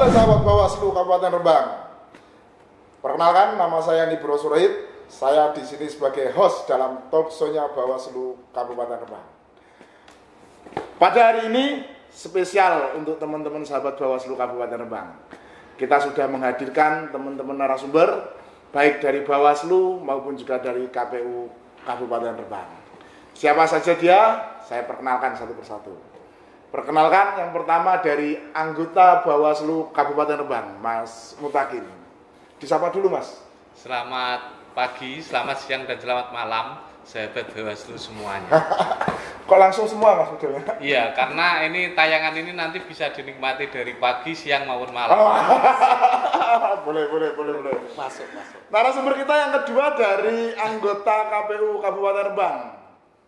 Halo sahabat Bawaslu Kabupaten Rembang. Perkenalkan, nama saya Nibro Surahid. Saya di sini sebagai host dalam talk show-nya Bawaslu Kabupaten Rembang. Pada hari ini spesial untuk teman-teman sahabat Bawaslu Kabupaten Rembang. Kita sudah menghadirkan teman-teman narasumber baik dari Bawaslu maupun juga dari KPU Kabupaten Rembang. Siapa saja dia? Saya perkenalkan satu persatu. Perkenalkan yang pertama dari anggota Bawaslu Kabupaten Rembang, Mas Mutakin. Disapa dulu, Mas. Selamat pagi, selamat siang, dan selamat malam, sahabat Bawaslu semuanya. Kok langsung semua, Mas? Iya, karena ini tayangan ini nanti bisa dinikmati dari pagi, siang maupun malam. Boleh. Masuk. Narasumber kita yang kedua dari anggota KPU Kabupaten Rembang.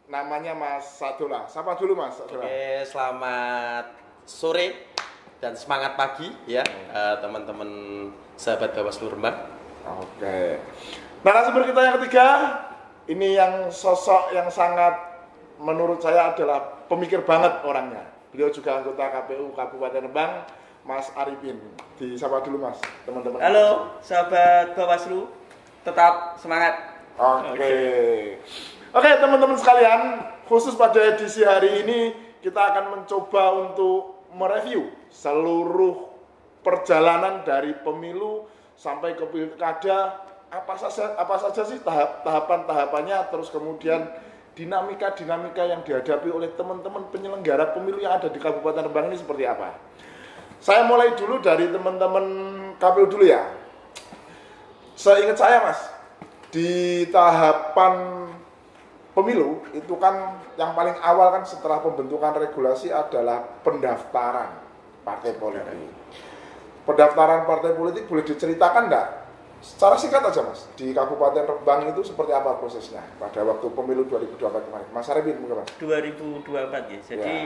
Namanya Mas Sadullah. Sapa dulu, Mas Sadullah. Oke, selamat sore dan semangat pagi ya teman-teman sahabat Bawaslu Rembang. Oke. Narasumber kita yang ketiga, ini yang sosok yang sangat menurut saya adalah pemikir banget orangnya. Beliau juga anggota KPU Kabupaten Rembang, Mas Arifin. Disapa dulu, Mas, teman-teman. Halo sahabat Bawaslu, tetap semangat. Oke, teman-teman sekalian, khusus pada edisi hari ini kita akan mencoba untuk mereview seluruh perjalanan dari pemilu sampai ke pilkada, apa saja sih tahapan-tahapannya, terus kemudian dinamika yang dihadapi oleh teman-teman penyelenggara pemilu yang ada di Kabupaten Rembang ini seperti apa. Saya mulai dulu dari teman-teman KPU dulu ya. Seingat saya, Mas, di tahapan pemilu itu kan yang paling awal kan setelah pembentukan regulasi adalah pendaftaran partai politik. Pendaftaran partai politik boleh diceritakan enggak? Secara singkat aja, Mas, di Kabupaten Rembang itu seperti apa prosesnya pada waktu pemilu 2024 kemarin? Mas Arifin mungkin, Mas. 2024 ya. Jadi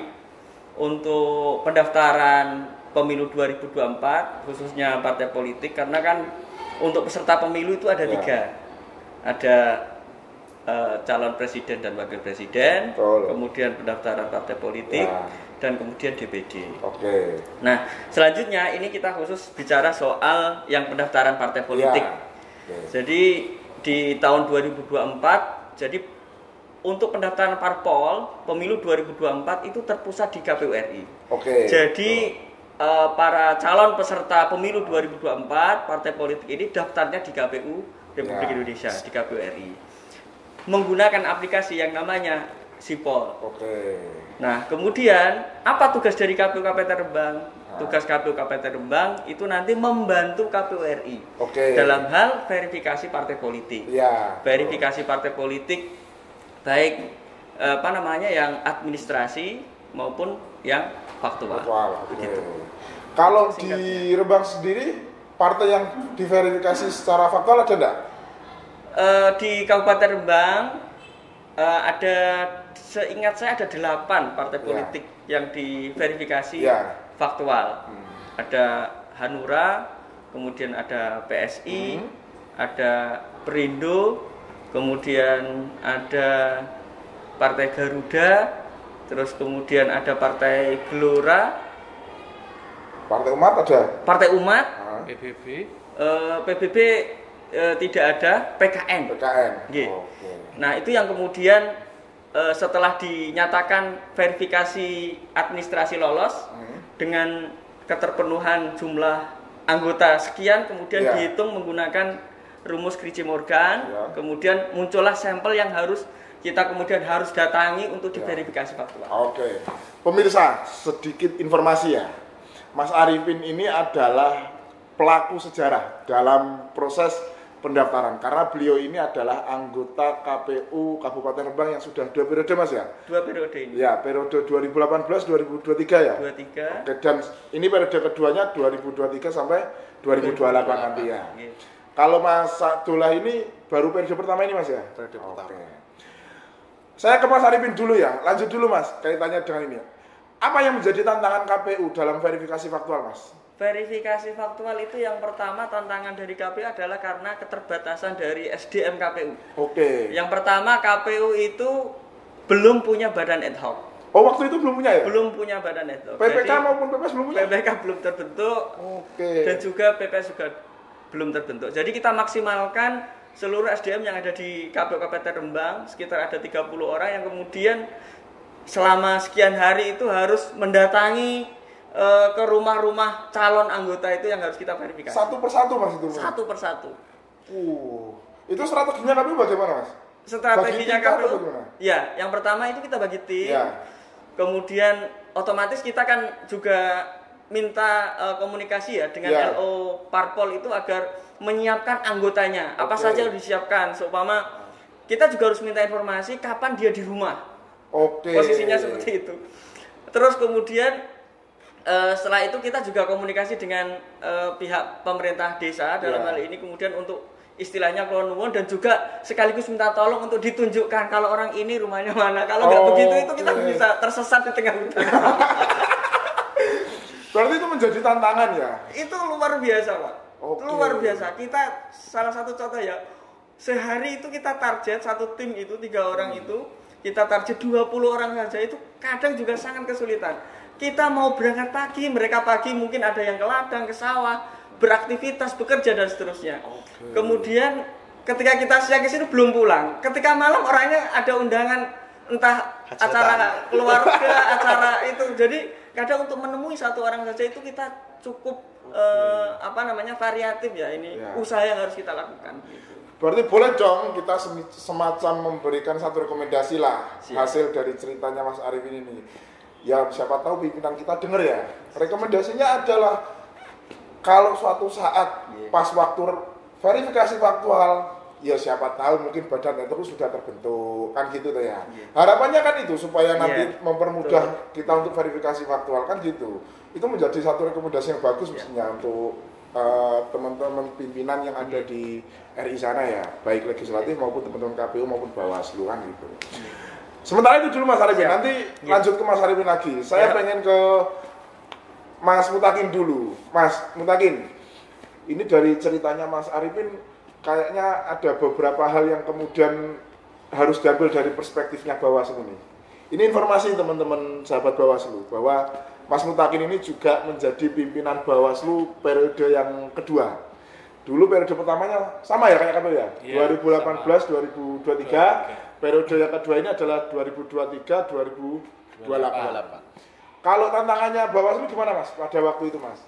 untuk pendaftaran pemilu 2024 khususnya partai politik, karena kan untuk peserta pemilu itu ada tiga. Ada calon presiden dan wakil presiden, kemudian pendaftaran partai politik, dan kemudian DPD. Oke. Nah, selanjutnya ini kita khusus bicara soal yang pendaftaran partai politik. Jadi di tahun 2024, jadi untuk pendaftaran parpol pemilu 2024 itu terpusat di KPU RI. Jadi para calon peserta pemilu 2024 partai politik ini daftarnya di KPU Republik Indonesia, di KPU RI, menggunakan aplikasi yang namanya Sipol. Nah, kemudian apa tugas dari KPU Kabupaten Rembang? Tugas KPU Kabupaten Rembang itu nanti membantu KPU RI dalam hal verifikasi partai politik. Verifikasi partai politik baik yang administrasi maupun yang faktual. Begitu. Kalau di Rembang sendiri partai yang diverifikasi secara faktual ada enggak? Di Kabupaten Rembang ada, seingat saya ada 8 partai politik yang diverifikasi faktual. Ada Hanura, kemudian ada PSI, ada Perindo, kemudian ada Partai Garuda, terus kemudian ada Partai Gelora, Partai Umat ada? Partai Umat, PBB, PBB tidak ada, PKN. Nah, itu yang kemudian setelah dinyatakan verifikasi administrasi lolos dengan keterpenuhan jumlah anggota sekian, kemudian dihitung menggunakan rumus Cauchy-Morgan, kemudian muncullah sampel yang kita kemudian harus datangi untuk diverifikasi faktual. Pemirsa, sedikit informasi ya. Mas Arifin ini adalah pelaku sejarah dalam proses pendaftaran, karena beliau ini adalah anggota KPU Kabupaten Rembang yang sudah 2 periode, Mas ya? 2 periode ini. Ya, periode 2018-2023 ya? 23. Dan ini periode keduanya 2023 sampai 2028 nanti ya. Kalau Mas Sadullah ini baru periode pertama ini, Mas ya? Periode pertama. Saya ke Mas Arifin dulu ya, lanjut dulu, Mas, kaitannya dengan ini. Apa yang menjadi tantangan KPU dalam verifikasi faktual, Mas? Verifikasi faktual itu yang pertama tantangan dari KPU adalah karena keterbatasan dari SDM KPU. Yang pertama, KPU itu belum punya badan ad hoc. Oh, waktu itu belum punya ya? Belum punya badan ad hoc. PPK Jadi, maupun PPS belum punya? PPK belum terbentuk. Oke. Dan juga PPS juga belum terbentuk. Jadi kita maksimalkan seluruh SDM yang ada di KPU Kabupaten Rembang, sekitar ada 30 orang yang kemudian selama sekian hari itu harus mendatangi ke rumah-rumah calon anggota itu yang harus kita verifikasi. Satu persatu Mas itu? Satu persatu. Itu strateginya KPU bagaimana Mas? Strateginya Bagi tim atau KPU, bagaimana? ya yang pertama itu kita bagi tim, Ya. kemudian otomatis kita kan juga minta komunikasi ya dengan Ya. LO Parpol itu agar menyiapkan anggotanya, apa Oke. saja yang disiapkan, seumpama kita juga harus minta informasi kapan dia di rumah, Oke. posisinya seperti itu. Terus kemudian setelah itu kita juga komunikasi dengan pihak pemerintah desa dalam Ya. hal ini, kemudian untuk istilahnya kulon nuwun dan juga sekaligus minta tolong untuk ditunjukkan kalau orang ini rumahnya mana. Kalau nggak begitu itu kita bisa tersesat di tengah hutan. Berarti itu menjadi tantangan ya? Itu luar biasa, Pak. Oke. Itu luar biasa. Kita salah satu contoh ya, sehari itu kita target satu tim itu 3 orang itu kita target 20 orang saja, itu kadang juga sangat kesulitan. Kita mau berangkat pagi, mereka pagi mungkin ada yang ke ladang, ke sawah, beraktivitas, bekerja dan seterusnya. Kemudian ketika kita siang ke sini belum pulang. Ketika malam orangnya ada undangan entah Hajatan. acara keluarga, acara itu. Jadi kadang untuk menemui satu orang saja itu kita cukup variatif ya, ini Ya. usaha yang harus kita lakukan. Berarti boleh dong kita semacam memberikan satu rekomendasi lah. Siap. Hasil dari ceritanya Mas Arifin ini. Ya siapa tahu pimpinan kita dengar ya. Rekomendasinya adalah kalau suatu saat pas waktu verifikasi faktual, ya siapa tahu mungkin badan itu sudah terbentuk, kan gitu tuh ya. Harapannya kan itu supaya nanti mempermudah kita untuk verifikasi faktual, kan gitu. Itu menjadi satu rekomendasi yang bagus mestinya untuk teman-teman pimpinan yang ada di RI sana ya, baik legislatif maupun teman-teman KPU maupun Bawaslu kan gitu. Sementara itu dulu Mas Arifin, nanti lanjut ke Mas Arifin lagi. Saya pengen ke Mas Mutakin dulu. Mas Mutakin, ini dari ceritanya Mas Arifin kayaknya ada beberapa hal yang kemudian harus diambil dari perspektifnya Bawaslu nih. Ini informasi teman-teman sahabat Bawaslu bahwa Mas Mutakin ini juga menjadi pimpinan Bawaslu periode yang kedua. Dulu periode pertamanya sama ya kayak ya, 2018-2023. Periode yang kedua ini adalah 2023-2028. Kalau tantangannya Bawaslu gimana Mas pada waktu itu Mas?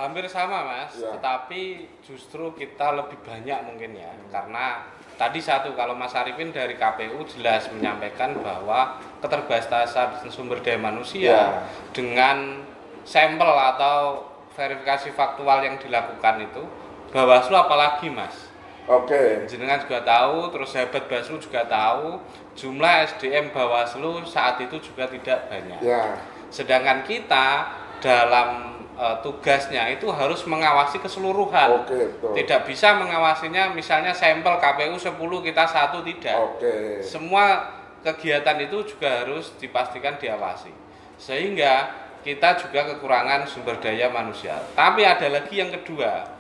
Hampir sama Mas, Ya. tetapi justru kita lebih banyak mungkin ya, karena tadi satu, kalau Mas Arifin dari KPU jelas menyampaikan bahwa keterbatasan sumber daya manusia dengan sampel atau verifikasi faktual yang dilakukan itu, Bawaslu apalagi Mas. Oke. Jenengan juga tahu, terus sahabat Bawaslu juga tahu, jumlah SDM Bawaslu saat itu juga tidak banyak. Ya. Sedangkan kita dalam tugasnya itu harus mengawasi keseluruhan. Oke, betul. Tidak bisa mengawasinya misalnya sampel KPU 10 kita 1 tidak. Oke. Semua kegiatan itu juga harus dipastikan diawasi. Sehingga kita juga kekurangan sumber daya manusia. Tapi ada lagi yang kedua.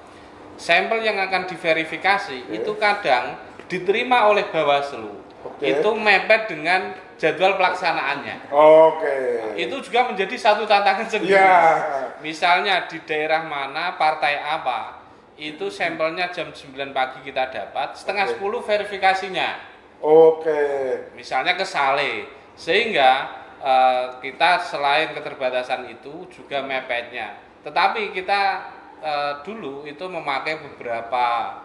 Sampel yang akan diverifikasi itu kadang diterima oleh Bawaslu. Itu mepet dengan jadwal pelaksanaannya. Itu juga menjadi satu tantangan sendiri. Misalnya di daerah mana, partai apa, itu sampelnya jam 9 pagi kita dapat, setengah 10 verifikasinya. Misalnya ke Sale. Sehingga kita selain keterbatasan itu juga mepetnya. Tetapi kita dulu itu memakai beberapa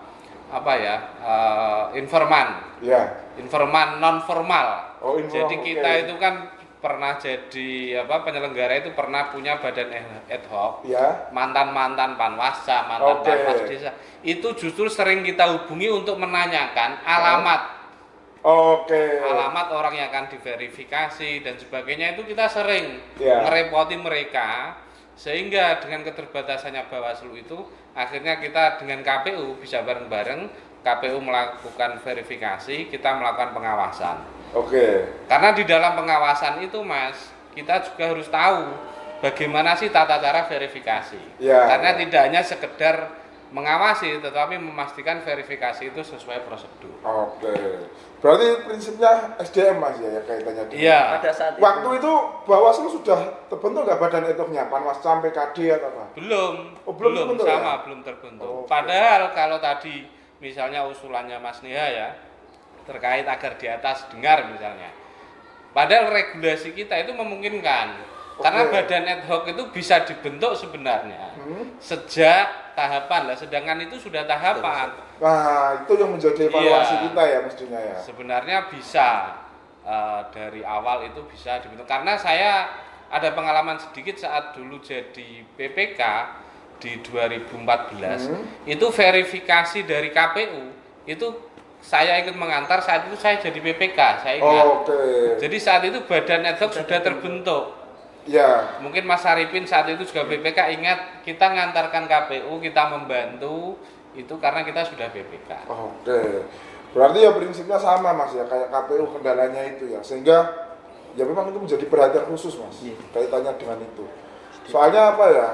informan, informan non formal. Jadi kita itu kan pernah jadi penyelenggara itu pernah punya badan ad hoc, mantan Panwasca, mantan Panwas desa. Itu justru sering kita hubungi untuk menanyakan alamat, alamat orang yang akan diverifikasi dan sebagainya. Itu kita sering ngerepoti mereka. Sehingga dengan keterbatasannya Bawaslu itu akhirnya kita dengan KPU bisa bareng-bareng, KPU melakukan verifikasi, kita melakukan pengawasan. Karena di dalam pengawasan itu Mas, kita juga harus tahu bagaimana sih tata cara verifikasi. Karena tidak hanya sekedar mengawasi tetapi memastikan verifikasi itu sesuai prosedur. Oke. Berarti prinsipnya SDM Mas ya kaitannya dengan. Iya. Pada saat Waktu itu Bawaslu sudah terbentuk nggak badan etiknya, Panwascam, PKD atau apa? Belum. Oh, belum terbentuk sama, ya? belum terbentuk. Oke. Padahal kalau tadi misalnya usulannya Mas Neha ya terkait agar di atas dengar misalnya. Padahal regulasi kita itu memungkinkan. Karena badan ad hoc itu bisa dibentuk sebenarnya sejak tahapan lah, sedangkan itu sudah tahapan. Nah, itu yang menjadi evaluasi Iya. kita ya mestinya ya. Sebenarnya bisa dari awal itu bisa dibentuk. Karena saya ada pengalaman sedikit saat dulu jadi PPK di 2014, itu verifikasi dari KPU itu saya ikut mengantar saat itu saya jadi PPK, saya ingat. Oke. Jadi saat itu badan ad hoc sudah terbentuk. Ya. Mungkin Mas Arifin saat itu juga BPK ingat kita ngantarkan KPU, kita membantu itu karena kita sudah BPK. Oke. Berarti ya prinsipnya sama Mas ya kayak KPU kendalanya itu ya. Sehingga ya memang itu menjadi perhatian khusus Mas kaitannya dengan itu. Soalnya apa ya?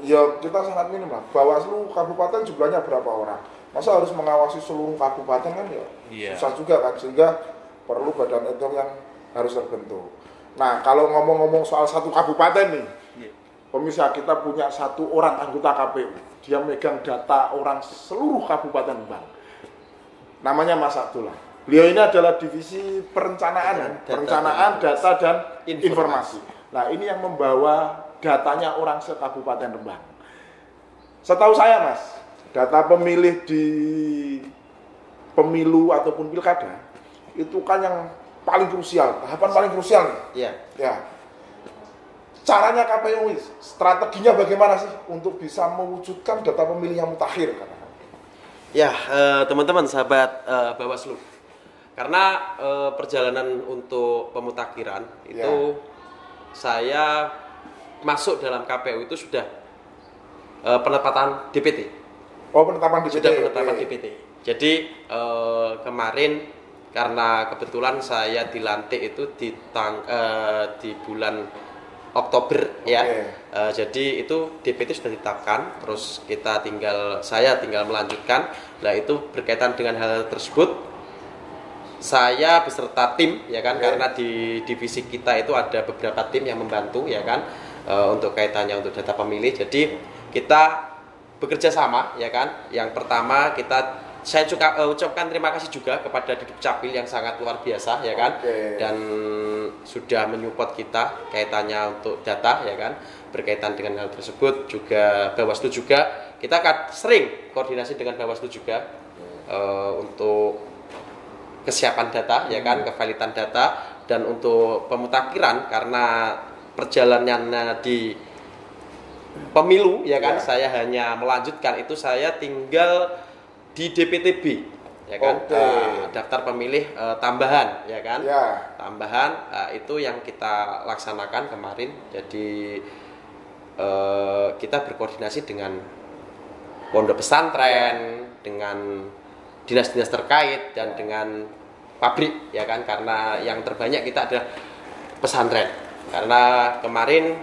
Ya kita sangat minim lah. Bawaslu kabupaten jumlahnya berapa orang? Masa harus mengawasi seluruh kabupaten kan ya? Iya. Susah juga kan sehingga perlu badan ad hoc yang harus terbentuk. Nah, kalau ngomong-ngomong soal satu kabupaten nih, pemirsa kita punya satu orang anggota KPU, dia megang data orang seluruh kabupaten Bang. Namanya Mas Abdullah. Beliau ini adalah divisi perencanaan, data dan informasi. Nah, ini yang membawa datanya orang se-Kabupaten Rembang. Setahu saya Mas, data pemilih di pemilu ataupun pilkada itu kan yang paling krusial, tahapan paling krusial nih. Iya. Ya. Caranya KPU, strateginya bagaimana sih untuk bisa mewujudkan data pemilih yang mutakhir? Ya, teman-teman sahabat Bawaslu. Karena perjalanan untuk pemutakhiran itu saya masuk dalam KPU itu sudah penetapan DPT. Oh, penetapan DPT. Sudah penetapan DPT. Jadi kemarin karena kebetulan saya dilantik itu di bulan Oktober ya. Jadi itu DPT sudah ditetapkan, terus saya tinggal melanjutkan. Nah, itu berkaitan dengan hal tersebut saya beserta tim ya kan, karena di divisi kita itu ada beberapa tim yang membantu ya kan, untuk kaitannya untuk data pemilih. Jadi kita bekerja sama ya kan. Yang pertama saya juga ucapkan terima kasih juga kepada Dukcapil yang sangat luar biasa ya kan, dan sudah menyupport kita kaitannya untuk data ya kan, berkaitan dengan hal tersebut. Juga Bawaslu juga kita akan sering koordinasi dengan Bawaslu juga untuk kesiapan data ya kan, kevalidan data, dan untuk pemutakhiran karena perjalanannya di pemilu ya kan, saya hanya melanjutkan itu, saya tinggal di DPTB ya kan, daftar pemilih tambahan ya kan, tambahan itu yang kita laksanakan kemarin. Jadi kita berkoordinasi dengan pondok pesantren, dengan dinas-dinas terkait, dan dengan pabrik ya kan, karena yang terbanyak kita adalah pesantren. Karena kemarin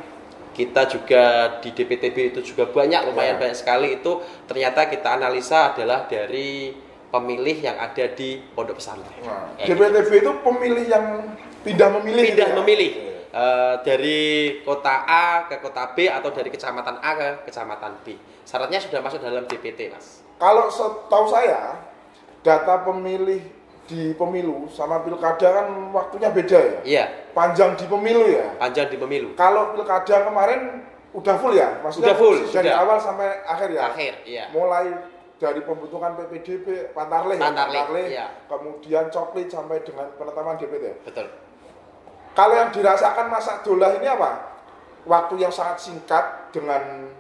kita juga di DPTB itu juga lumayan banyak sekali, itu ternyata kita analisa adalah dari pemilih yang ada di pondok pesantren. DPTB itu pemilih yang pindah memilih. Dari kota A ke kota B atau dari kecamatan A ke kecamatan B. Syaratnya sudah masuk dalam DPT, Mas. Kalau setahu saya, data pemilih di pemilu sama pilkada kan waktunya beda ya? Iya. Panjang di pemilu ya? Panjang di pemilu. Kalau pilkada kemarin udah full ya? Maksudnya udah full, dari sudah. awal sampai akhir ya? Akhir, iya. Mulai dari pembentukan PPDB, Pantarlih, iya. Kemudian Coklit sampai dengan penetapan DPT. Betul. Kalau yang dirasakan Mas Abdullah ini apa? Waktu yang sangat singkat dengan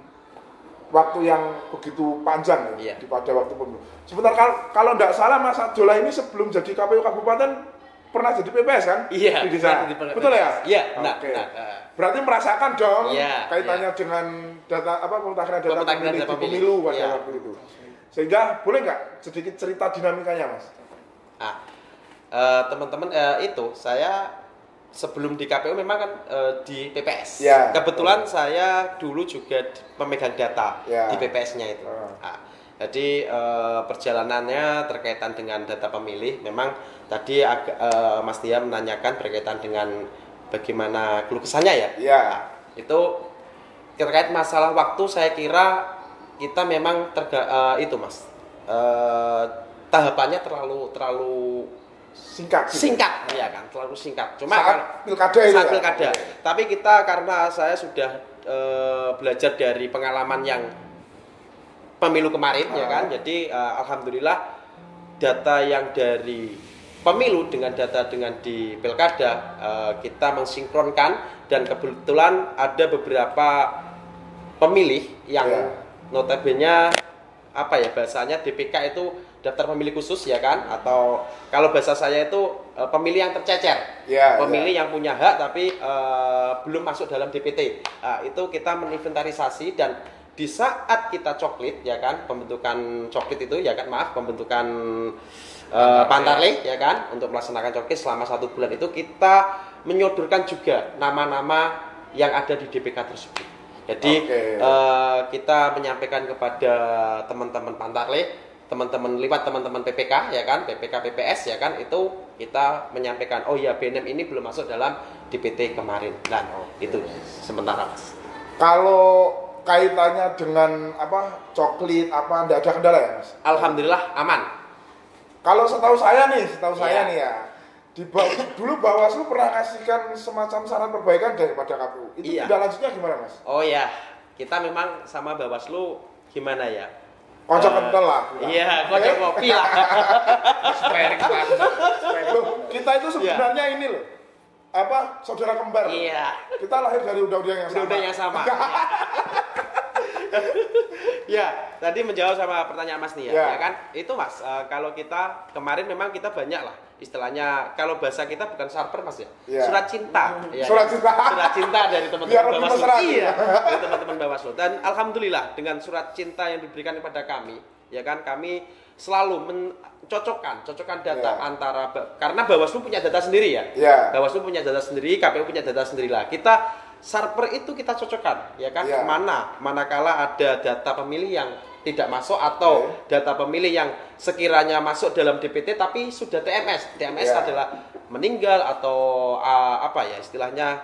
waktu yang begitu panjang ya, pada waktu pemilu. Sebentar kalau tidak salah Mas Abdullah ini sebelum jadi KPU Kabupaten pernah jadi PPS kan? Iya. Di desa. Betul ya? Iya. Oke. Berarti merasakan dong kaitannya iya. dengan data pemutakhiran data pemilih di pemilu pada waktu itu. Sehingga boleh nggak sedikit cerita dinamikanya Mas? Teman-teman itu saya sebelum di KPU memang kan di PPS. Ya. Kebetulan saya dulu juga pemegang data Ya. di PPS-nya itu. Nah, jadi perjalanannya terkaitan dengan data pemilih. Memang tadi Mas Tia menanyakan berkaitan dengan bagaimana keluh kesahnya ya. Ya. Nah, itu terkait masalah waktu, saya kira kita memang itu Mas. Tahapannya terlalu Singkat. ya kan, terlalu singkat. Cuma saat pilkada itu. saat pilkada. Tapi kita karena saya sudah belajar dari pengalaman yang pemilu kemarin ya kan. Jadi alhamdulillah data yang dari pemilu dengan data dengan di pilkada kita mensinkronkan, dan kebetulan ada beberapa pemilih yang notabene apa ya bahasanya DPK itu daftar pemilih khusus ya kan, atau kalau bahasa saya itu pemilih yang tercecer, pemilih yang punya hak tapi belum masuk dalam DPT. Itu kita menginventarisasi, dan di saat kita coklit ya kan, pembentukan coklit itu ya kan, pembentukan pantarleh ya kan, untuk melaksanakan coklit selama 1 bulan itu kita menyodorkan juga nama-nama yang ada di DPK tersebut. Jadi kita menyampaikan kepada teman-teman pantarleh, teman-teman lewat teman-teman PPK ya kan, PPK PPS ya kan, itu kita menyampaikan oh ya BNM ini belum masuk dalam DPT kemarin. Dan itu sementara Mas. Kalau kaitannya dengan coklit tidak ada kendala ya Mas? Alhamdulillah aman. Kalau setahu saya nih ya, dulu Bawaslu pernah ngasihkan semacam saran perbaikan daripada KPU. Itu tidak lanjutnya gimana Mas? Oh ya, kita memang sama Bawaslu gimana ya? Kocok kental lah. Iya, kocok kopi lah. Sparing partner. Kita itu sebenarnya ini loh, saudara kembar. Iya. Kita lahir dari undang-undang yang sama. Undang-undang yang sama. Ya, tadi menjawab sama pertanyaan Mas nih ya kan? Itu Mas, kalau kita kemarin memang kita banyak lah istilahnya, kalau bahasa kita bukan sarper Mas ya. Surat cinta. Surat cinta. Surat cinta dari teman-teman Bawaslu. Iya, dari teman-teman Bawaslu. Dan alhamdulillah dengan surat cinta yang diberikan kepada kami, ya kan, kami selalu cocokkan data antara, karena Bawaslu punya data sendiri ya. Bawaslu punya data sendiri, KPU punya data sendiri lah. Kita sarper itu kita cocokkan ya kan, manakala ada data pemilih yang tidak masuk atau data pemilih yang sekiranya masuk dalam DPT tapi sudah TMS adalah meninggal atau istilahnya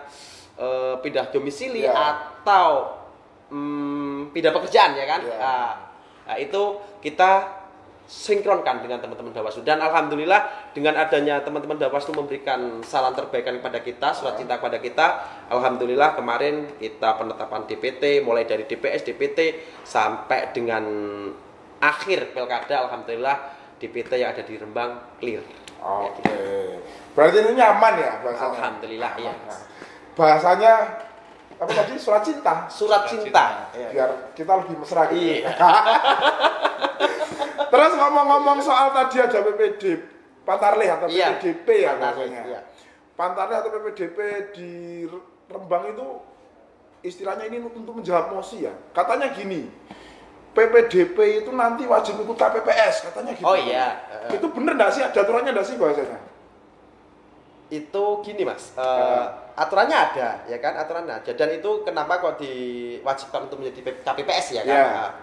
pindah domisili atau pindah pekerjaan ya kan. Nah, itu kita sinkronkan dengan teman-teman Bawaslu, dan alhamdulillah dengan adanya teman-teman Bawaslu memberikan saran perbaikan kepada kita, surat cinta kepada kita, alhamdulillah kemarin kita penetapan DPT mulai dari DPS, DPT sampai dengan akhir pilkada, alhamdulillah DPT yang ada di Rembang clear. Berarti ini nyaman ya bahasanya? Alhamdulillah ya. Bahasanya apa tadi, surat cinta? Surat cinta. Biar kita lebih mesra gitu. Terus ngomong-ngomong soal tadi ada PPD Pantarleh atau PPDP ya bahasanya. Pantarleh atau PPDP di Rembang itu istilahnya ini untuk menjawab mosi ya. Katanya gini, PPDP itu nanti wajib ikut KPPS katanya gitu. Oh iya. Itu bener nggak sih? Ada aturannya nggak sih bahasanya? Itu gini Mas, aturannya ada ya kan, aturannya ada, dan itu kenapa kok diwajibkan untuk menjadi KPPS ya kan.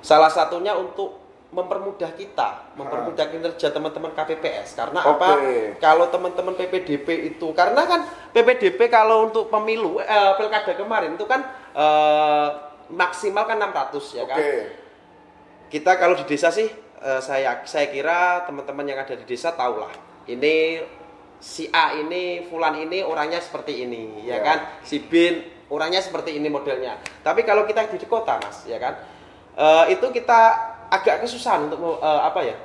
Salah satunya untuk mempermudah kita, mempermudah kinerja teman-teman KPPS. Karena apa? Kalau teman-teman PPDP itu, karena kan PPDP kalau untuk pemilu pilkada kemarin itu kan maksimal kan 600 ya kan. Kita kalau di desa sih saya kira teman-teman yang ada di desa tahulah. Ini si A ini, Fulan ini orangnya seperti ini ya kan. Si B orangnya seperti ini modelnya. Tapi kalau kita di kota Mas ya kan, itu kita agak kesusahan untuk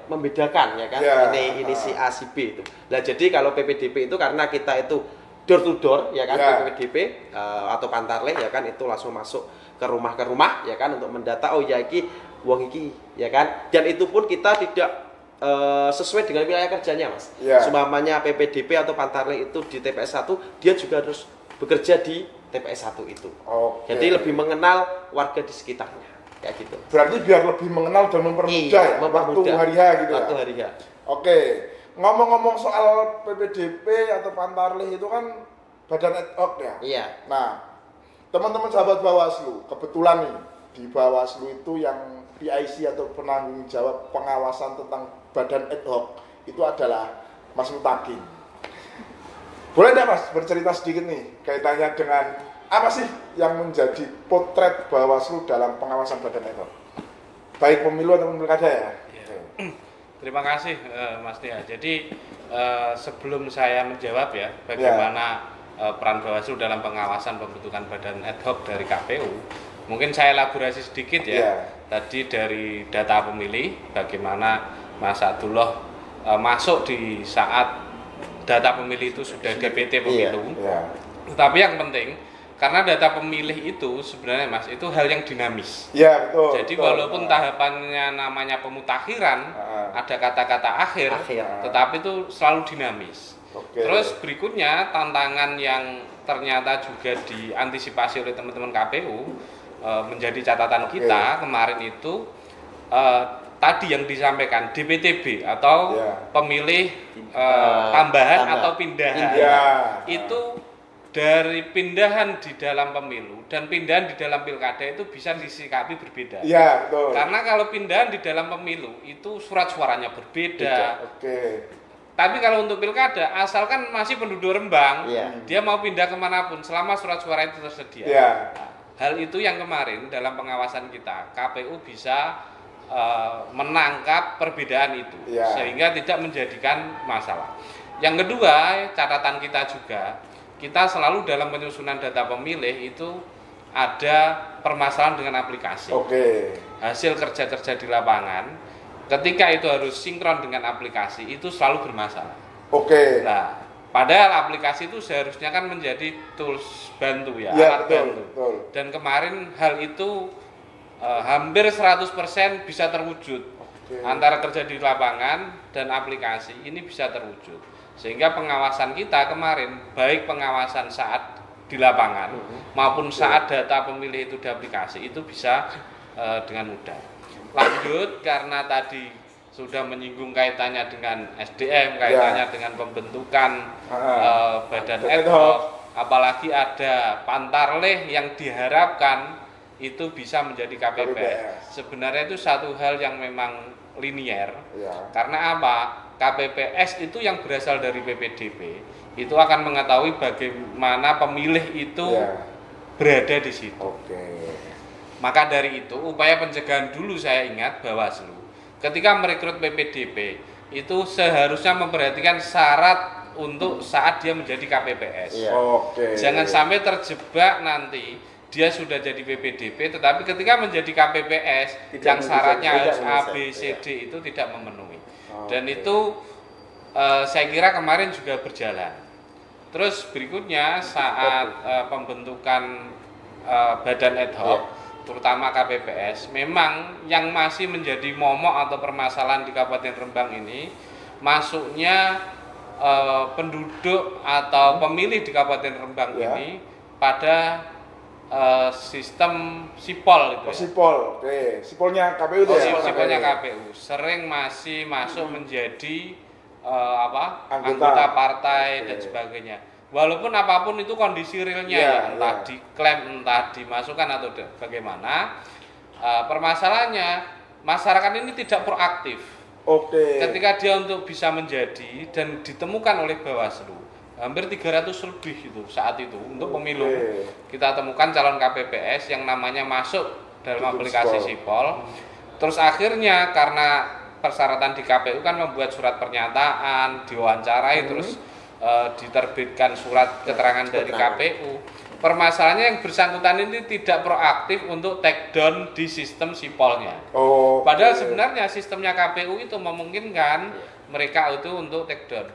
membedakan ya kan, ini si A si B itu. Nah jadi kalau PPDP itu karena kita itu door to door ya kan, PPDP atau Pantarleh ya kan, itu langsung masuk ke rumah ya kan, untuk mendata oh ya iki wong iki ya kan, dan itu pun kita tidak sesuai dengan wilayah kerjanya Mas. Seumpamanya PPDP atau Pantarleh itu di TPS 1, dia juga harus bekerja di TPS 1 itu. Jadi lebih mengenal warga di sekitarnya. Kayak gitu. Berarti biar lebih mengenal dan mempermudah ya, waktu hari H gitu. Waktu hari H. Oke. ngomong-ngomong soal PPDP atau Pantarlih itu kan badan ad hoc ya. Iya. Nah, teman-teman sahabat Bawaslu, kebetulan nih di Bawaslu itu yang PIC atau penanggung jawab pengawasan tentang badan ad hoc itu adalah Mas Mutakin. Boleh enggak Mas bercerita sedikit nih kaitannya dengan apa sih yang menjadi potret Bawaslu dalam pengawasan badan ad hoc? Baik pemilu atau pilkada ya? Terima kasih Mas Tia. Jadi sebelum saya menjawab ya bagaimana peran Bawaslu dalam pengawasan pembentukan badan ad hoc dari KPU, mungkin saya elaborasi sedikit ya. Tadi dari data pemilih bagaimana Mas Abdullah masuk di saat data pemilih itu sudah DPT pemilu. Tetapi yang penting karena data pemilih itu sebenarnya Mas itu hal yang dinamis. Iya, betul. Jadi walaupun tahapannya namanya pemutakhiran, ada kata-kata akhir, tetapi itu selalu dinamis. Terus berikutnya tantangan yang ternyata juga diantisipasi oleh teman-teman KPU menjadi catatan kita kemarin itu tadi yang disampaikan DPTB atau pemilih tambahan atau pindahan. Itu dari pindahan di dalam pemilu dan pindahan di dalam pilkada itu bisa disikapi berbeda. Iya, betul. Karena kalau pindahan di dalam pemilu itu surat suaranya berbeda. Tapi kalau untuk pilkada, asalkan masih penduduk Rembang, dia mau pindah kemanapun selama surat suara itu tersedia. Nah, hal itu yang kemarin dalam pengawasan kita, KPU bisa menangkap perbedaan itu sehingga tidak menjadikan masalah. Yang kedua, catatan kita juga, kita selalu dalam penyusunan data pemilih itu ada permasalahan dengan aplikasi. Hasil kerja-kerja di lapangan, ketika itu harus sinkron dengan aplikasi, itu selalu bermasalah. Nah, padahal aplikasi itu seharusnya kan menjadi tools bantu ya, alat bantu. Dan kemarin hal itu hampir 100% bisa terwujud. Antara kerja di lapangan dan aplikasi ini bisa terwujud. Sehingga pengawasan kita kemarin, baik pengawasan saat di lapangan maupun saat data pemilih itu di aplikasi, itu bisa dengan mudah. Lanjut, karena tadi sudah menyinggung kaitannya dengan SDM, kaitannya dengan pembentukan badan ad hoc, apalagi ada Pantarlih yang diharapkan itu bisa menjadi KPPS. Sebenarnya itu satu hal yang memang linier. Karena apa? KPPS itu yang berasal dari PPDP itu akan mengetahui bagaimana pemilih itu berada di situ. Maka dari itu upaya pencegahan dulu saya ingat Bawaslu ketika merekrut PPDP itu seharusnya memperhatikan syarat untuk saat dia menjadi KPPS. Jangan sampai terjebak nanti dia sudah jadi PPDP tetapi ketika menjadi KPPS yang syaratnya harus A, B, C, D itu tidak memenuhi. Dan itu saya kira kemarin juga berjalan. Terus berikutnya saat pembentukan badan ad hoc, terutama KPPS, memang yang masih menjadi momok atau permasalahan di Kabupaten Rembang ini masuknya penduduk atau pemilih di Kabupaten Rembang ini pada sistem sipol itu. Sipol, sipolnya KPU itu ya. Sipolnya KPU sering masih masuk menjadi anggota partai dan sebagainya. Walaupun apapun itu kondisi realnya ya, entah diklaim, entah dimasukkan atau bagaimana. Permasalahannya masyarakat ini tidak proaktif. Ketika dia untuk bisa menjadi dan ditemukan oleh Bawaslu hampir 300 lebih itu saat itu untuk pemilu kita temukan calon KPPS yang namanya masuk dalam aplikasi sipol. Terus akhirnya karena persyaratan di KPU kan membuat surat pernyataan, diwawancarai, terus diterbitkan surat keterangan dari KPU. Permasalahannya yang bersangkutan ini tidak proaktif untuk take down di sistem sipolnya. Padahal sebenarnya sistemnya KPU itu memungkinkan mereka itu untuk take down.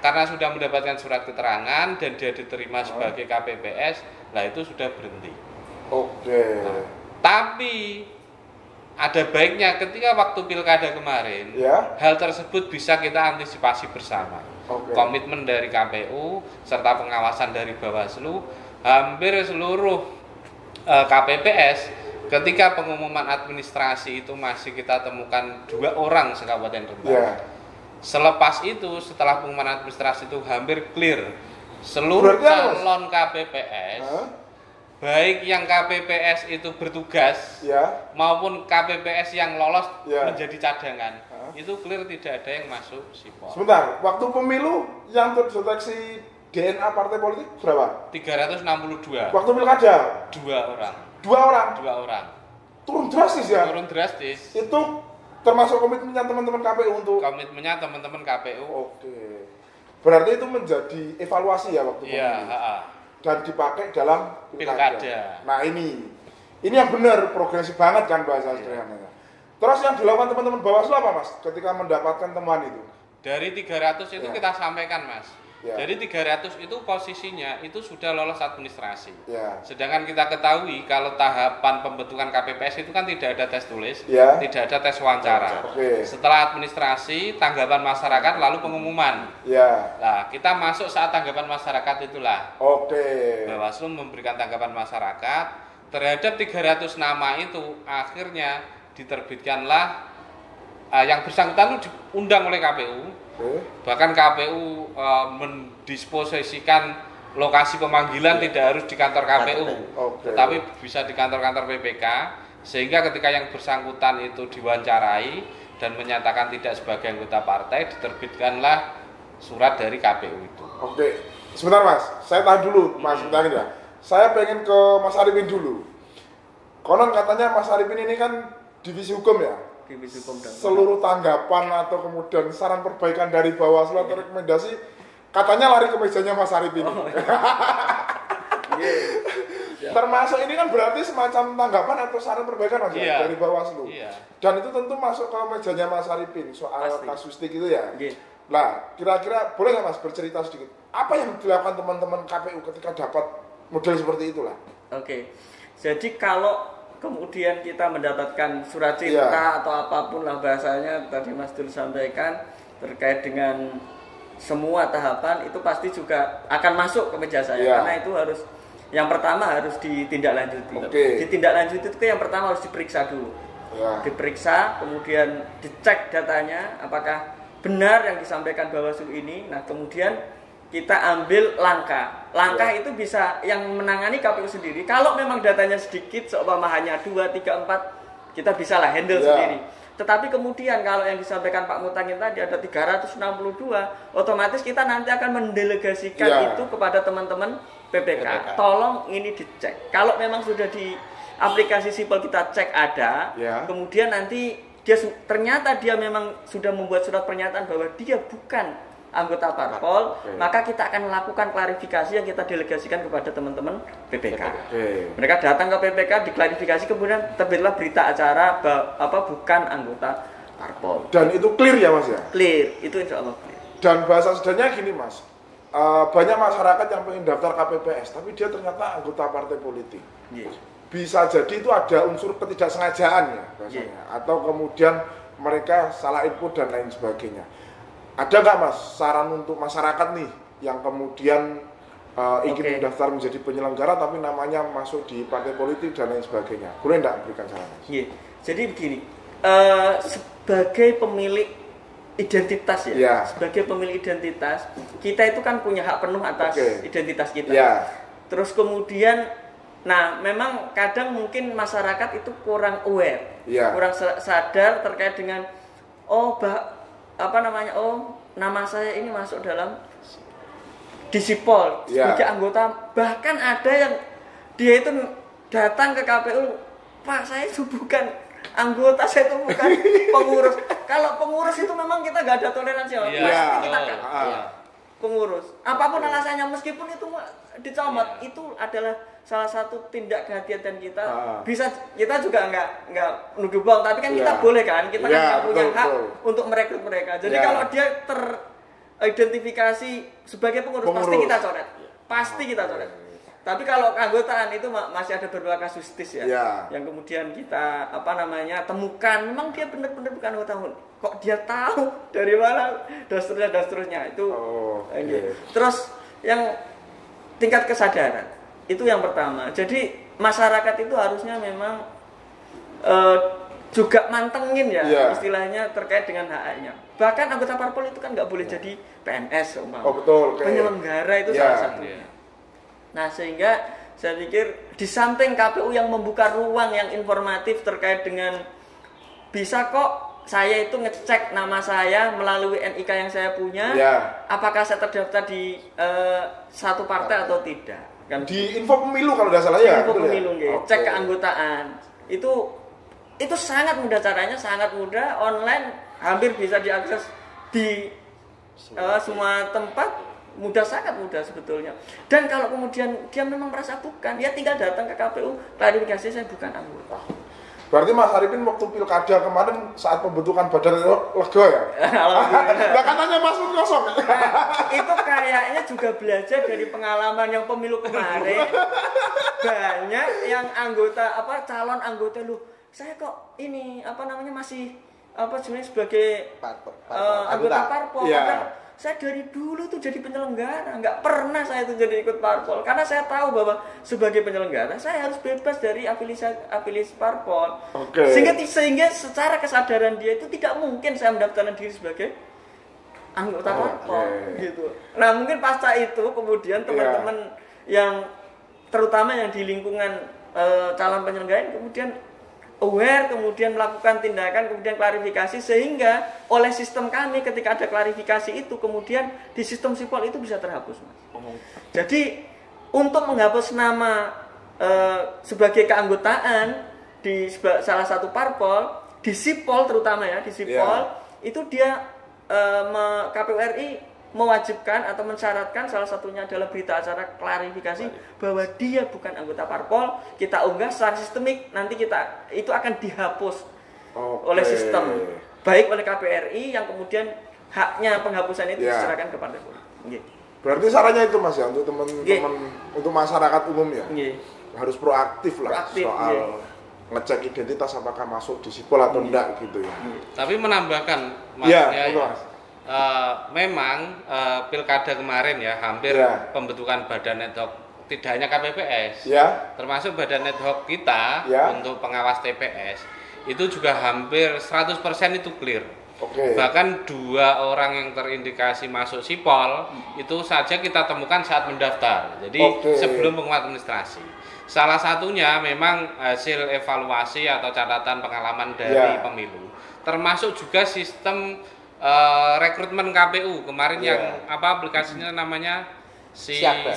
Karena sudah mendapatkan surat keterangan dan dia diterima sebagai KPPS, lah itu sudah berhenti. Nah, tapi ada baiknya ketika waktu pilkada kemarin, hal tersebut bisa kita antisipasi bersama. Komitmen dari KPU serta pengawasan dari Bawaslu, hampir seluruh KPPS ketika pengumuman administrasi itu masih kita temukan 2 orang se-Kabupaten Rembang. Selepas itu, setelah pengumuman administrasi itu hampir clear, seluruh calon KPPS, baik yang KPPS itu bertugas maupun KPPS yang lolos menjadi cadangan, itu clear tidak ada yang masuk sipol. Sebentar, waktu pemilu yang terdeteksi DNA partai politik berapa? 362. Waktu pilkada? 2 orang. 2 orang? 2 orang. Turun drastis ya? Turun drastis. Itu termasuk komitmennya teman-teman KPU untuk? Komitmennya teman-teman KPU. Oke. Berarti itu menjadi evaluasi ya waktu pemilu? Dan dipakai dalam pilkada. Nah ini yang benar, progresif banget kan bahasa sederhananya. Terus yang dilakukan teman-teman Bawaslu apa Mas ketika mendapatkan temuan itu? Dari 300 itu kita sampaikan Mas. Jadi 300 itu posisinya itu sudah lolos administrasi. Sedangkan kita ketahui kalau tahapan pembentukan KPPS itu kan tidak ada tes tulis, tidak ada tes wawancara. Setelah administrasi, tanggapan masyarakat lalu pengumuman. Nah, kita masuk saat tanggapan masyarakat itulah. Bawaslu memberikan tanggapan masyarakat terhadap 300 nama itu, akhirnya diterbitkanlah yang bersangkutan itu diundang oleh KPU. Bahkan KPU mendisposisikan lokasi pemanggilan tidak harus di kantor KPU, tetapi bisa di kantor-kantor PPK, sehingga ketika yang bersangkutan itu diwawancarai dan menyatakan tidak sebagai anggota partai, diterbitkanlah surat dari KPU itu. Sebentar Mas, saya tahan dulu Mas, sebentar ya. Saya pengen ke Mas Arifin dulu. Konon katanya Mas Arifin ini kan divisi hukum ya? Seluruh tanggapan atau kemudian saran perbaikan dari Bawaslu atau rekomendasi katanya lari ke mejanya Mas Arifin. Termasuk ini kan berarti semacam tanggapan atau saran perbaikan Mas dari Bawaslu. Dan itu tentu masuk ke mejanya Mas Arifin soal kasustik itu ya. Nah, kira-kira boleh nggak Mas bercerita sedikit apa yang dilakukan teman-teman KPU ketika dapat model seperti itulah? Jadi kalau kemudian kita mendapatkan surat cinta atau apapun lah bahasanya tadi Mas Dul sampaikan terkait dengan semua tahapan itu pasti juga akan masuk ke meja saya karena itu harus yang pertama harus ditindaklanjuti. Ditindaklanjuti itu yang pertama harus diperiksa dulu. Diperiksa, kemudian dicek datanya apakah benar yang disampaikan Bawaslu ini. Nah, kemudian kita ambil langkah itu bisa yang menangani KPU sendiri. Kalau memang datanya sedikit, seumpama hanya 2, 3, 4 kita bisa lah handle sendiri. Tetapi kemudian kalau yang disampaikan Pak Mutangin tadi ada 362, otomatis kita nanti akan mendelegasikan itu kepada teman-teman PPK. Tolong ini dicek. Kalau memang sudah di aplikasi sipol kita cek ada, kemudian nanti ternyata dia memang sudah membuat surat pernyataan bahwa dia bukan anggota parpol, maka kita akan melakukan klarifikasi yang kita delegasikan kepada teman-teman PPK. Mereka datang ke PPK, diklarifikasi, kemudian terbitlah berita acara bukan anggota parpol. Dan itu clear ya Mas ya? Clear, itu insya Allah clear. Dan bahasa sederhananya gini Mas, banyak masyarakat yang pengen daftar KPPS, tapi dia ternyata anggota partai politik. Bisa jadi itu ada unsur ketidaksengajaan ya, atau kemudian mereka salah input dan lain sebagainya. Ada nggak Mas saran untuk masyarakat nih yang kemudian ingin mendaftar menjadi penyelenggara tapi namanya masuk di partai politik dan lain sebagainya? Boleh nggak berikan saran Mas? Jadi begini, sebagai pemilik identitas sebagai pemilik identitas kita itu kan punya hak penuh atas identitas kita. Terus kemudian, nah memang kadang mungkin masyarakat itu kurang aware, kurang sadar terkait dengan nama saya ini masuk dalam disipol sebagai anggota. Bahkan ada yang dia itu datang ke KPU, Pak saya itu bukan anggota, saya itu bukan pengurus. Kalau pengurus itu memang kita nggak ada toleransi, kita kan pengurus. Apapun alasannya, meskipun itu dicomot, itu adalah salah satu tindak kehati-hatian kita. Bisa kita juga nggak nuduh bohong, tapi kan kita boleh kan, kita kan punya hak untuk merekrut mereka. Jadi kalau dia teridentifikasi sebagai pengurus, pasti kita coret, Tapi kalau keanggotaan itu masih ada beberapa kasustis yang kemudian kita temukan memang dia benar-benar bukan anggota. Kok dia tahu dari mana dan seterusnya itu. Terus yang tingkat kesadaran itu yang pertama. Jadi masyarakat itu harusnya memang juga mantengin ya Iya. istilahnya terkait dengan HA-nya. Bahkan anggota parpol itu kan nggak boleh jadi PNS, umpama. Oh betul. Oke. Penyelenggara itu Iya. salah satunya. Nah sehingga saya pikir di samping KPU yang membuka ruang yang informatif terkait dengan bisa kok saya itu ngecek nama saya melalui NIK yang saya punya, Iya. apakah saya terdaftar di satu partai atau tidak. Kan Di info pemilu kalau tidak salah ya. info betul ya? pemilu nggih. Oke. Cek keanggotaan. Itu sangat mudah, caranya sangat mudah, online, hampir bisa diakses di semua tempat, sangat mudah sebetulnya. Dan kalau kemudian dia memang merasa bukan, ya tinggal datang ke KPU, klarifikasi saya bukan anggota. Berarti Mas Arifin waktu pilkada kemarin saat pembentukan badan itu lega ya? Nah katanya Mas Pun kosong. Itu kayaknya juga belajar dari pengalaman yang pemilu kemarin. Banyak yang anggota calon anggota saya kok ini masih sebenarnya sebagai anggota parpol. Iya. Padahal saya dari dulu tuh jadi penyelenggara, nggak pernah saya tuh jadi ikut parpol karena saya tahu bahwa sebagai penyelenggara saya harus bebas dari afiliasi parpol. Oke. Sehingga secara kesadaran dia itu tidak mungkin saya mendaftarkan diri sebagai anggota parpol gitu. Nah mungkin pasca itu kemudian teman-teman yang terutama yang di lingkungan calon penyelenggara kemudian aware, kemudian melakukan tindakan, kemudian klarifikasi, sehingga oleh sistem kami ketika ada klarifikasi itu kemudian di sistem sipol itu bisa terhapus, Mas. Jadi untuk menghapus nama sebagai keanggotaan di salah satu parpol, di sipol terutama ya, di sipol itu dia KPU RI mewajibkan atau mensyaratkan, salah satunya adalah berita acara klarifikasi bahwa dia bukan anggota parpol, kita unggah secara sistemik, nanti itu akan dihapus oleh sistem, baik oleh KPU RI yang kemudian haknya penghapusan itu diserahkan ke partai politik. Berarti sarannya itu Mas ya untuk teman-teman, untuk masyarakat umum ya, harus proaktif lah soal ngecek identitas apakah masuk di sipol atau enggak gitu ya. Tapi menambahkan Mas, memang pilkada kemarin ya hampir pembentukan badan ad hoc, tidak hanya KPPS, termasuk badan ad hoc kita untuk pengawas TPS itu juga hampir 100% itu clear. Bahkan 2 orang yang terindikasi masuk sipol itu saja kita temukan saat mendaftar. Jadi sebelum pengumuman administrasi. Salah satunya memang hasil evaluasi atau catatan pengalaman dari pemilu, termasuk juga sistem rekrutmen KPU kemarin yang aplikasinya namanya Siakba.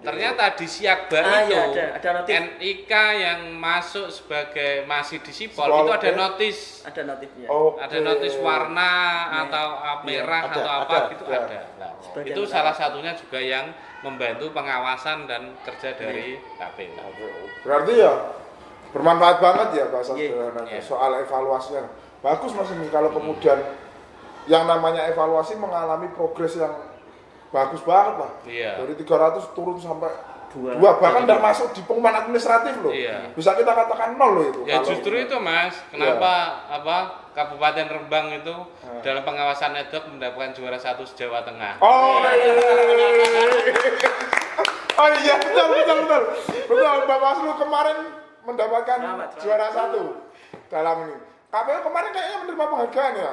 Ternyata di Siakba itu ada NIK yang masuk sebagai masih di sipol itu ada notis. Ada notifnya. Ada notis warna atau merah atau apa gitu ada. Nah, itu salah satunya juga yang membantu pengawasan dan kerja dari KPU. Berarti ya bermanfaat banget ya bahasa sederhananya soal evaluasinya. Bagus Mas ini kalau kemudian yang namanya evaluasi mengalami progres yang bagus banget lah. Dari 300 turun sampai 2 bahkan tidak masuk di pengumuman administratif loh. Bisa kita katakan 0 loh itu. Ya justru itu Mas, kenapa Kabupaten Rembang itu dalam pengawasan ad hoc mendapatkan juara 1 se-Jawa Tengah. Iya betul. Mbak Maslu kemarin mendapatkan juara 1 dalam ini. KPU kemarin kayaknya menerima penghargaan ya?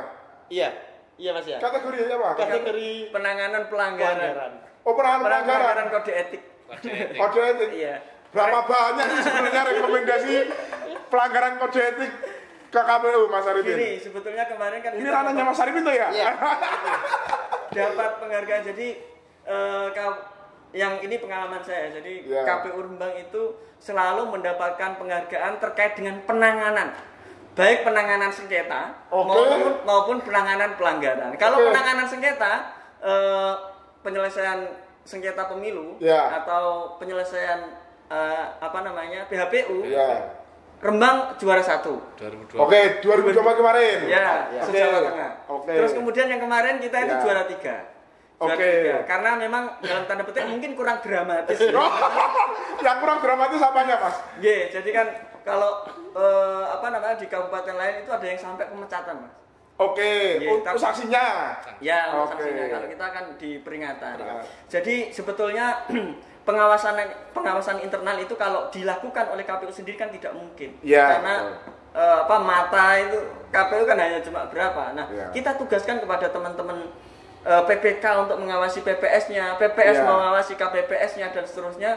Iya Mas ya. Kategori apa? Kategori penanganan pelanggaran. Pelanggaran kode etik. Kode etik. Iya. Berapa banyak sih sebenarnya rekomendasi pelanggaran kode etik ke KPU Mas Arifin? Gini, sebetulnya kemarin kan ini ranahnya Mas Arifin tuh ya? Dapat penghargaan. Jadi yang ini pengalaman saya. Jadi KPU Rembang itu selalu mendapatkan penghargaan terkait dengan penanganan, baik penanganan sengketa maupun penanganan pelanggaran. Kalau penanganan sengketa, penyelesaian sengketa pemilu atau penyelesaian PHPU, Rembang juara 1. 2020. 2020 kemarin. Se-Jawa Tengah. Terus kemudian yang kemarin kita itu juara 3. Karena memang dalam tanda petik mungkin kurang dramatis. Yang kurang dramatis apanya Mas? Jadi kan kalau di kabupaten lain itu ada yang sampai pemecatan Mas. Untuk saksinya. Saksinya. Kalau kita kan di peringatan. Jadi sebetulnya pengawasan internal itu kalau dilakukan oleh KPU sendiri kan tidak mungkin. Ya, Karena mata itu KPU kan hanya cuma berapa. Nah, kita tugaskan kepada teman-teman PPK untuk mengawasi PPS-nya, PPS mengawasi KPPS-nya dan seterusnya,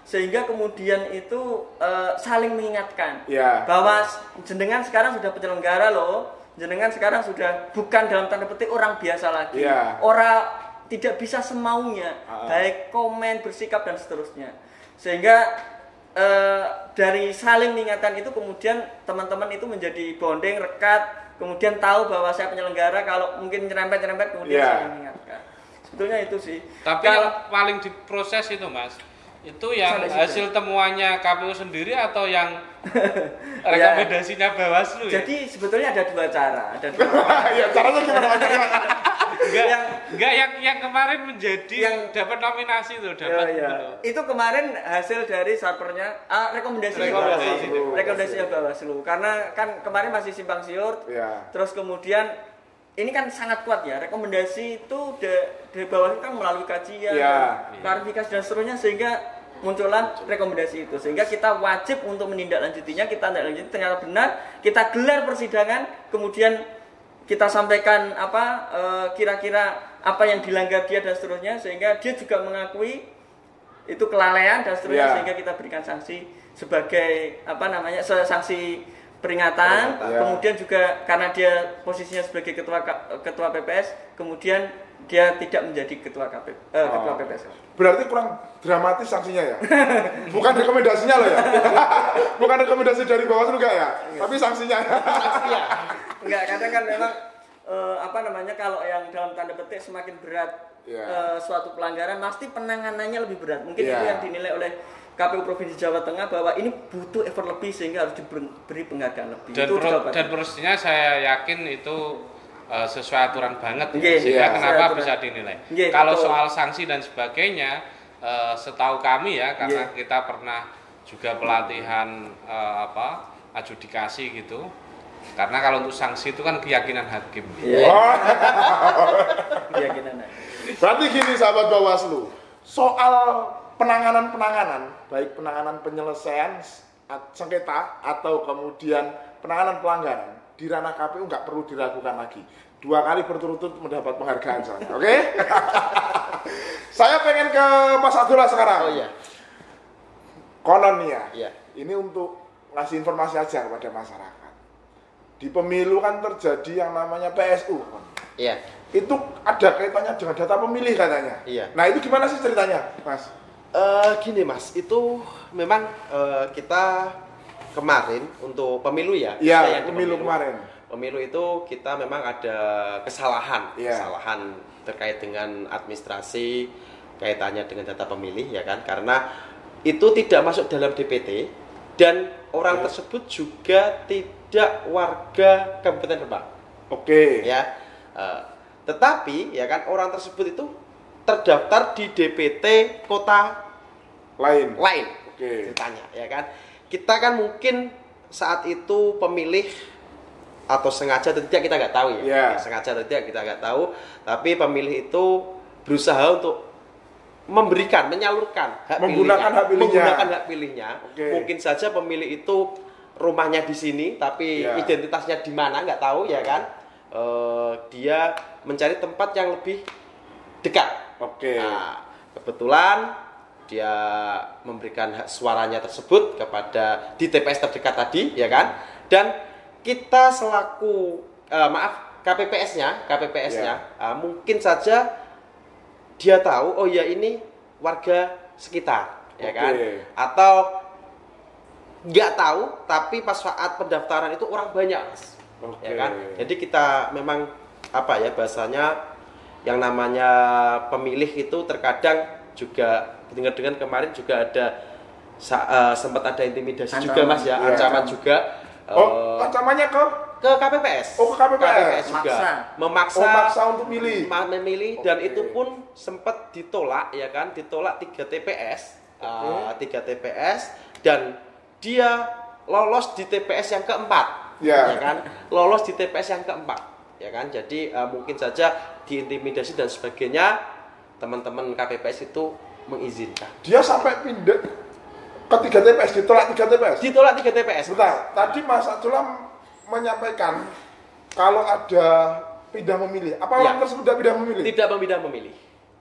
sehingga kemudian itu saling mengingatkan bahwa jenengan sekarang sudah penyelenggara loh, jenengan sekarang sudah bukan dalam tanda petik orang biasa lagi, orang tidak bisa semaunya, baik komen, bersikap dan seterusnya, sehingga dari saling mengingatkan itu kemudian teman-teman itu menjadi bonding, rekat, kemudian tahu bahwa saya penyelenggara, kalau mungkin nyerempet kemudian saling mengingatkan. Sebetulnya itu sih. Tapi yang paling diproses itu Mas, itu yang hasil temuannya KPU sendiri atau yang rekomendasinya Bawaslu ya? Jadi sebetulnya ada dua cara. Ya, caranya gimana? Enggak yang kemarin menjadi yang dapat nominasi itu Itu kemarin hasil dari servernya rekomendasinya Bawaslu. Karena kan kemarin masih simpang siur. Terus kemudian ini kan sangat kuat ya, rekomendasi itu dari Bawaslu kan melalui kajian, klarifikasi dan seterusnya, sehingga muncullah rekomendasi itu, sehingga kita wajib untuk menindaklanjutinya. Kita tindak ternyata benar, kita gelar persidangan, kemudian kita sampaikan kira-kira apa yang dilanggar dia dan seterusnya, sehingga dia juga mengakui itu kelalaian dan seterusnya, sehingga kita berikan sanksi sebagai sanksi peringatan. Kemudian juga karena dia posisinya sebagai ketua PPS, kemudian dia tidak menjadi ketua PPS. Berarti kurang dramatis sanksinya ya? Bukan rekomendasinya loh ya? Bukan rekomendasi dari Bawaslu enggak ya? Tapi sanksinya. Enggak, kadang kan memang kalau yang dalam tanda petik semakin berat suatu pelanggaran, pasti penanganannya lebih berat. Mungkin itu yang dinilai oleh KPU Provinsi Jawa Tengah bahwa ini butuh effort lebih sehingga harus diberi penghargaan lebih. Dan prosesnya saya yakin itu sesuai aturan banget sehingga kenapa bisa dinilai. Kalau soal sanksi dan sebagainya, setahu kami ya, karena kita pernah juga pelatihan adjudikasi gitu. Karena kalau untuk sanksi itu kan keyakinan hakim. Keyakinan. Berarti gini sahabat Bawaslu, soal penanganan baik penanganan penyelesaian sengketa atau kemudian penanganan pelanggaran di ranah KPU nggak perlu diragukan lagi. 2 kali berturut-turut mendapat penghargaan soalnya. Oke? Saya pengen ke Mas Abdullah sekarang. Konon ya. Ini untuk ngasih informasi aja kepada masyarakat. Di pemilu kan terjadi yang namanya PSU. Itu ada kaitannya dengan data pemilih katanya. Nah, itu gimana sih ceritanya, Mas? Gini Mas, itu memang kita kemarin untuk pemilu ya. Iya, pemilu kemarin. Pemilu itu kita memang ada kesalahan terkait dengan administrasi, kaitannya dengan data pemilih ya kan, karena itu tidak masuk dalam DPT dan orang tersebut juga tidak warga Kabupaten Rembang. Ya, tetapi ya kan orang tersebut itu terdaftar di DPT kota lain. Ceritanya ya kan. Kita kan mungkin saat itu pemilih atau sengaja atau tidak kita nggak tahu ya. Sengaja atau tidak kita nggak tahu, tapi pemilih itu berusaha untuk menyalurkan hak menggunakan hak pilihnya. Mungkin saja pemilih itu rumahnya di sini tapi identitasnya di mana nggak tahu ya kan. Dia mencari tempat yang lebih dekat. Nah, kebetulan dia memberikan hak suaranya tersebut kepada di TPS terdekat tadi ya kan, dan kita selaku KPPS-nya mungkin saja dia tahu ini warga sekitar ya kan, atau nggak tahu tapi pas saat pendaftaran itu orang banyak ya kan. Jadi kita memang bahasanya yang namanya pemilih itu terkadang juga dengar kemarin juga ada sempat ada intimidasi juga Mas ya, ancaman juga. Ancamannya ke KPPS. Ke KPPS juga. Memaksa untuk memilih. Dan itu pun sempat ditolak ya kan, ditolak 3 TPS. 3 TPS dan dia lolos di TPS yang keempat. Ya kan? Lolos di TPS yang keempat. Ya kan? Jadi mungkin saja diintimidasi dan sebagainya. Teman-teman KPPS itu mengizinkan. Dia sampai pindah ke 3 TPS, ditolak 3 TPS. Ditolak 3 TPS. Sebentar, tadi Mas Abdullah menyampaikan kalau ada pindah memilih. Apa orang tersebut tidak pindah memilih? Tidak pindah memilih.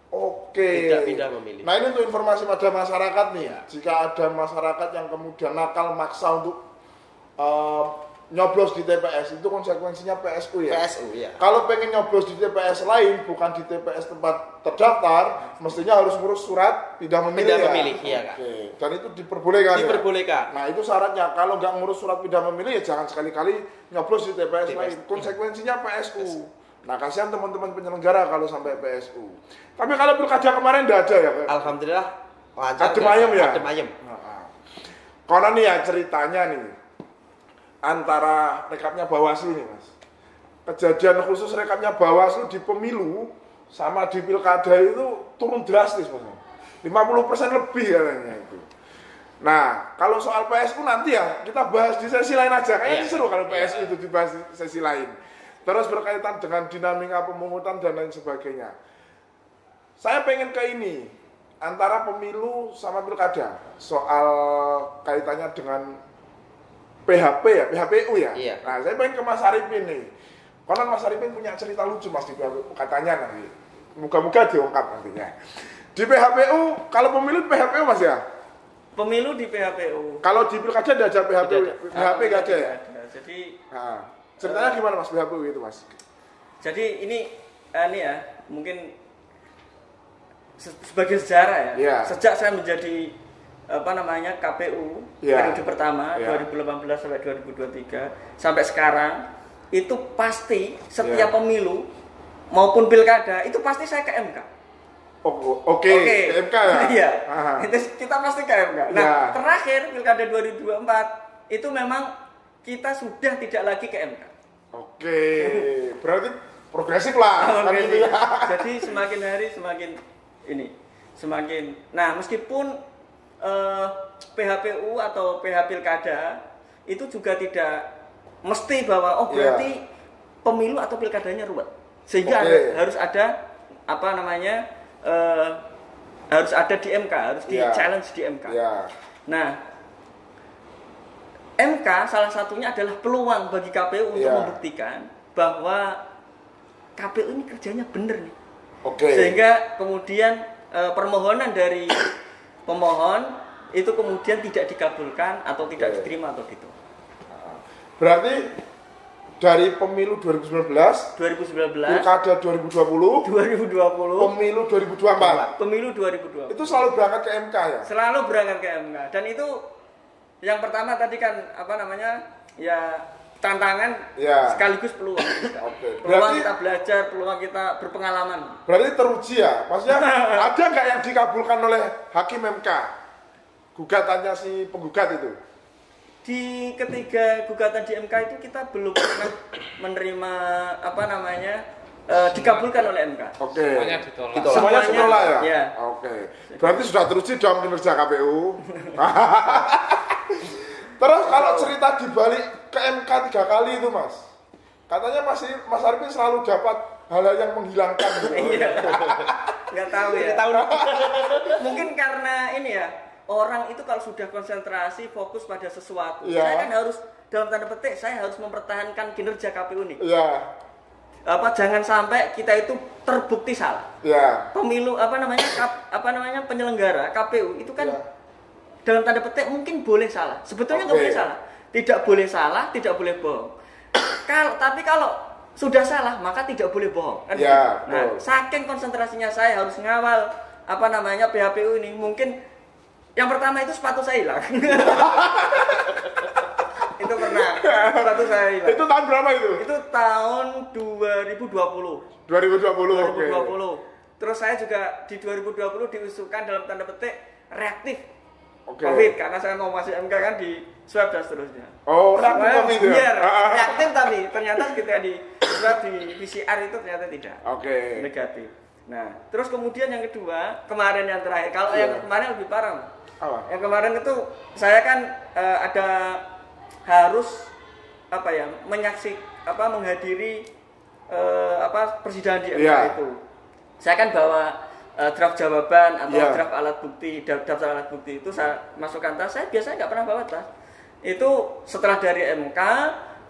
Oke. Tidak pindah memilih. Nah, ini untuk informasi pada masyarakat nih. Jika ada masyarakat yang kemudian nakal maksa untuk nyoblos di TPS, itu konsekuensinya PSU ya. PSU ya. Kalau pengen nyoblos di TPS lain, bukan di TPS tempat terdaftar, mestinya harus ngurus surat pindah memilih. Pindah memilih, iya Kak. Oke. Dan itu diperbolehkan. Diperbolehkan. Ya? Nah, itu syaratnya. Kalau nggak ngurus surat pindah memilih, ya jangan sekali-kali nyoblos di TPS lain. Konsekuensinya PSU. Nah, kasihan teman-teman penyelenggara kalau sampai PSU. Tapi kalau pilkada kemarin nggak ada ya, Pak? Alhamdulillah lancar. Adem ayem ya? Adem ayem. Karena nih ya ceritanya nih, antara rekapnya Bawaslu nih Mas. Kejadian khusus rekapnya Bawaslu di pemilu sama di pilkada itu turun drastis Mas. 50% lebih katanya itu. Nah, kalau soal PSU nanti ya kita bahas di sesi lain aja. Kayaknya seru kalau PSU itu dibahas di sesi lain. Terus berkaitan dengan dinamika pemungutan dan lain sebagainya. Saya pengen ke ini, antara pemilu sama pilkada. Soal kaitannya dengan PHP ya, PHPU ya. Iya. Nah, saya pengen ke Mas Arifin nih. Karena Mas Arifin punya cerita lucu Mas di PHPU, katanya nanti. Moga-moga diungkap nantinya. Di PHPU, kalau pemilu di PHPU Mas ya? Pemilu di PHPU. Kalau di pilkada ada aja PHPU, PHP nggak ada ya? Jadi ceritanya gimana Mas PHPU itu Mas? Jadi ini ya, mungkin sebagai sejarah ya. Yeah. Sejak saya menjadi KPU periode pertama 2018 sampai 2023 sampai sekarang itu pasti setiap pemilu maupun pilkada itu pasti saya ke MK. Oke. Ke MK ya? Iya. Itu kita pasti ke MK. Nah, terakhir pilkada 2024 itu memang kita sudah tidak lagi ke MK. Oke. Berarti progresif lah. Jadi semakin hari semakin. Nah, meskipun PHPU atau PH Pilkada itu juga tidak mesti bahwa berarti pemilu atau pilkadanya ruwet. Sehingga harus ada harus ada di MK, harus di challenge di MK. Nah, MK salah satunya adalah peluang bagi KPU untuk membuktikan bahwa KPU ini kerjanya benar nih. Sehingga kemudian permohonan dari pemohon itu kemudian tidak dikabulkan atau tidak diterima atau gitu. Berarti dari pemilu 2019, pilkada 2020, pemilu 2024. Itu selalu berangkat ke MK ya? Selalu berangkat ke MK. Dan itu yang pertama tadi kan tantangan sekaligus peluang. Peluang kita belajar, peluang kita berpengalaman. Berarti teruji ya? Maksudnya ada nggak yang dikabulkan oleh hakim MK? Gugatannya si penggugat itu? Di ketiga gugatan di MK itu kita belum pernah menerima dikabulkan oleh MK. Semuanya ditolak. Semuanya ditolak ya? Ya. Berarti sudah teruji dong kinerja KPU. Terus kalau cerita dibalik ke MK 3 kali itu Mas, katanya Mas Arifin selalu dapat hal-hal yang menghilangkan. Nggak tahu ya. Mungkin karena ini ya, orang itu kalau sudah konsentrasi fokus pada sesuatu, saya kan harus dalam tanda petik saya harus mempertahankan kinerja KPU nih. Jangan sampai kita itu terbukti salah. Pemilu penyelenggara KPU itu kan dalam tanda petik mungkin boleh salah. Sebetulnya nggak boleh salah. Tidak boleh salah, tidak boleh bohong. Tapi kalau sudah salah maka tidak boleh bohong. Kan? Nah, saking konsentrasinya saya harus ngawal PHPU ini, mungkin yang pertama itu sepatu saya hilang. Itu pernah. Sepatu saya hilang. Itu tahun berapa itu? Itu tahun 2020. 2020. Terus saya juga di 2020 diusulkan dalam tanda petik reaktif COVID karena saya mau masuk MK kan di swab dan seterusnya. Reaktif COVID ya? Reaktif tapi ternyata ketika di swab di PCR itu ternyata tidak. Negatif. Nah, terus kemudian yang kedua, kemarin yang terakhir. Kalau yang kemarin lebih parah. Yang kemarin itu saya kan harus menghadiri persidangan di MK itu. Saya kan bawa draft jawaban atau Iya. draft alat bukti, daftar alat bukti itu saya masukkan tas. Saya biasanya nggak pernah bawa tas. Itu setelah dari MK,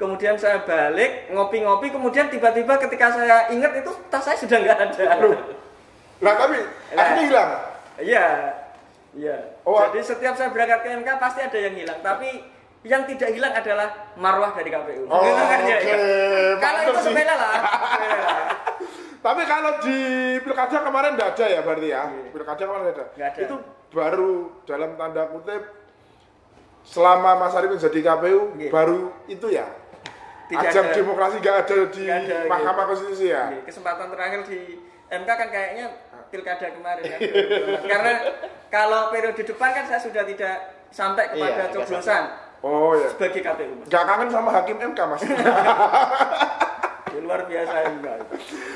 kemudian saya balik ngopi-ngopi, kemudian tiba-tiba ketika saya ingat itu tas saya sudah nggak ada. Lah tapi akhirnya hilang. Iya, iya. Oh, Jadi setiap saya berangkat ke MK pasti ada yang hilang, tapi yang tidak hilang adalah marwah dari KPU. Oh, Gitu kan, ya. oke. Kalau Mantap itu sih. sepele lah. Sepele. Tapi kalau di pilkada kemarin tidak ada ya berarti ya? Pilkada kemarin tidak ada. Nggak ada. Itu baru dalam tanda kutip selama Mas Arif menjadi KPU Iya. baru itu ya? Tidak Ajang ada. demokrasi nggak ada di Nggak ada, Mahkamah gitu. Konstitusi ya? Kesempatan terakhir di MK kan kayaknya pilkada kemarin kan. Karena kalau periode depan kan saya sudah tidak sampai kepada Iya, coblosan Oh ya. sebagai KPU. Nggak kangen sama hakim MK Mas? Ya, luar biasa MK.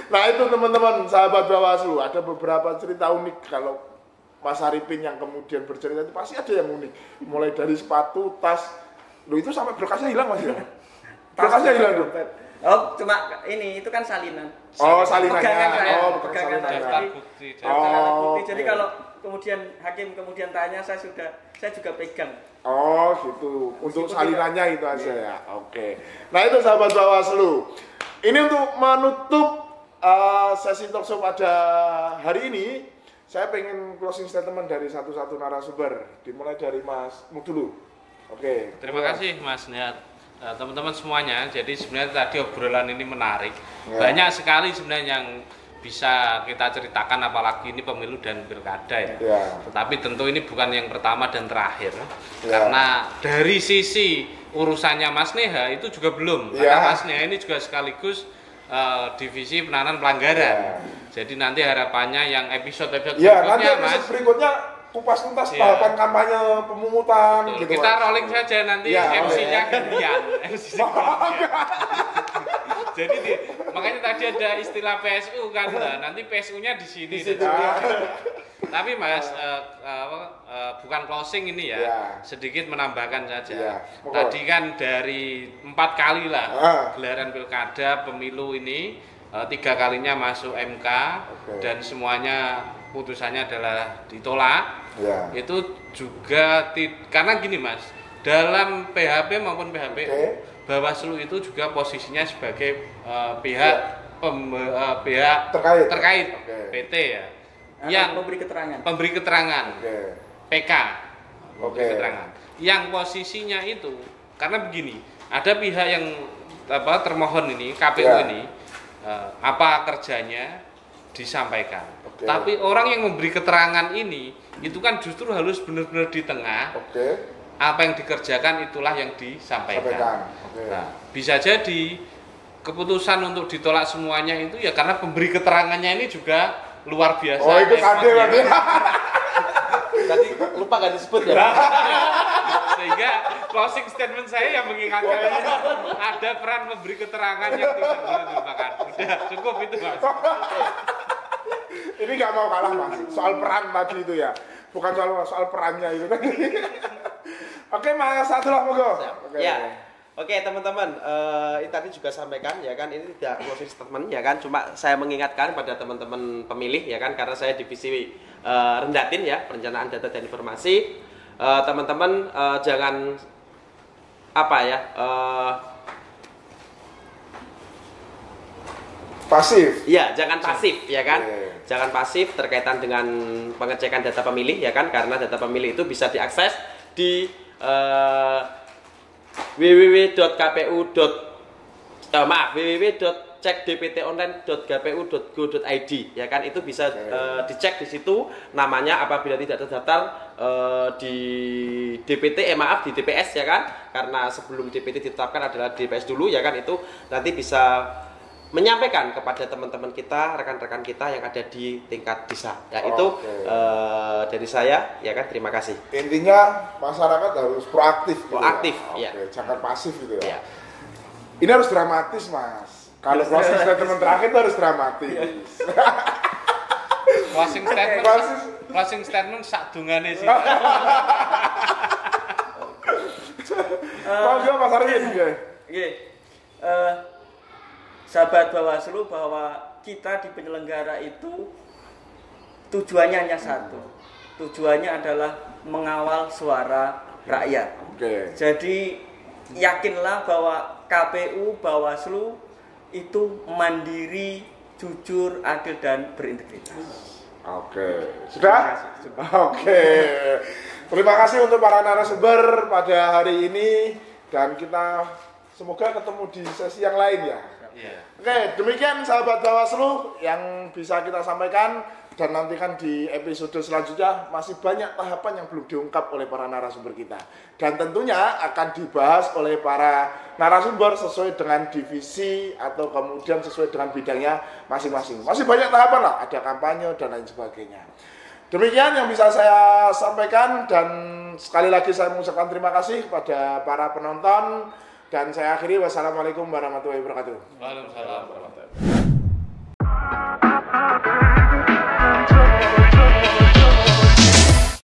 Nah itu teman-teman sahabat Bawaslu, ada beberapa cerita unik kalau Mas Arifin yang kemudian bercerita itu pasti ada yang unik. Mulai dari sepatu, tas, lo itu sampai berkasnya hilang Mas ya? Berkasnya hilang tuh. Oh, cuma ini itu kan salinan. Oh salinannya, Pegangan saya, oh bukan pegangan salinannya. Daftar Jadi, bukti. daftar alat bukti. Oh, Jadi oke. kalau kemudian hakim kemudian tanya saya juga pegang. Oh gitu, untuk Meskipun salinannya itu aja ya. Oke. Nah itu sahabat Bawaslu. Ini untuk menutup sesi talkshow pada hari ini, saya pengen closing statement dari satu-satu narasumber. Dimulai dari Mas Mu dulu. Oke. Terima kasih Mas Niat. Teman-teman semuanya, jadi sebenarnya tadi obrolan ini menarik. Ya. Banyak sekali sebenarnya yang bisa kita ceritakan, apalagi ini pemilu dan pilkada ya. Ya. Tetapi tentu ini bukan yang pertama dan terakhir. Ya. Karena dari sisi urusannya Mas Neha itu juga belum. Ya. Karena Mas Neha ini juga sekaligus divisi penanganan pelanggaran. Jadi nanti harapannya yang episode-episode Ya nanti berikutnya Mas. episode berikutnya kupas tuntas Iya. tahapan kampanye pemungutan Betul. gitu. Kita Mas. rolling saja nanti Ya, MC-nya oke. gantian. MC-nya gantian. Jadi makanya tadi ada istilah PSU kan, nah, nanti PSU-nya di sini. Tapi Mas, bukan closing ini ya, Ya. sedikit menambahkan saja. Ya, monggo. Tadi kan dari 4 kali lah gelaran pilkada pemilu ini, 3 kalinya masuk MK Oke. dan semuanya putusannya adalah ditolak. Ya. Itu juga karena gini Mas, dalam PHP maupun PHPU, Oke. Bawaslu itu juga posisinya sebagai pihak pihak Terkait. terkait Oke. PT ya, Atau yang memberi keterangan. pemberi keterangan Oke. PK, pemberi Oke. keterangan, yang posisinya itu karena begini, ada pihak yang termohon ini KPU Ya. ini apa kerjanya disampaikan. Oke. Tapi orang yang memberi keterangan ini itu kan justru harus benar-benar di tengah. Oke. Apa yang dikerjakan itulah yang disampaikan. Sampaikan. Oke. Nah, bisa jadi keputusan untuk ditolak semuanya itu ya karena pemberi keterangannya ini juga luar biasa. Oh itu kade effortnya. berarti. Tadi lupa gak disebut ya? Sehingga closing statement saya yang mengingatkan ada peran memberi keterangan yang tidak boleh dilupakan. Udah cukup itu Mas. Ini nggak mau kalah Mas. Soal peran tadi itu ya. Bukan soal perannya itu tadi. Oke Mas Satullah monggo. Oke. Ya. Oke teman-teman, ini tadi juga sampaikan ya kan, ini tidak closing statement ya kan, cuma saya mengingatkan pada teman-teman pemilih ya kan, karena saya divisi Rendatin ya, perencanaan data dan informasi. Teman-teman jangan apa ya, Pasif. ya jangan pasif ya kan, Oke. jangan pasif terkaitan dengan pengecekan data pemilih ya kan, karena data pemilih itu bisa diakses di www.cekdptonline.kpu.go.id ya kan, itu bisa dicek di situ namanya apabila tidak terdaftar di DPT di DPS ya kan, karena sebelum DPT ditetapkan adalah DPS dulu ya kan, itu nanti bisa menyampaikan kepada teman-teman kita, rekan-rekan kita yang ada di tingkat desa. Ya itu Oke. dari saya ya kan, terima kasih. Intinya masyarakat harus proaktif. Gitu Proaktif, ya. ya. Oke, jangan pasif gitu ya. Ya. Ini harus dramatis Mas. Kalau closing statement terakhir itu harus dramatis. Closing statement, Closing- closing statement sak dungane sih. Monggo Mas Arifin. Oke. Sahabat Bawaslu, bahwa kita di penyelenggara itu tujuannya hanya satu. Tujuannya adalah mengawal suara rakyat. Jadi yakinlah bahwa KPU, Bawaslu itu mandiri, jujur, adil dan berintegritas. Sudah? Terima kasih untuk para narasumber pada hari ini dan kita semoga ketemu di sesi yang lain ya. Demikian sahabat Bawaslu yang bisa kita sampaikan dan nantikan di episode selanjutnya masih banyak tahapan yang belum diungkap oleh para narasumber kita dan tentunya akan dibahas oleh para narasumber sesuai dengan divisi atau kemudian sesuai dengan bidangnya masing-masing. Masih banyak tahapan lah, ada kampanye dan lain sebagainya. Demikian yang bisa saya sampaikan dan sekali lagi saya mengucapkan terima kasih kepada para penonton dan saya akhiri wassalamualaikum warahmatullahi wabarakatuh. Waalaikumsalam warahmatullahi wabarakatuh.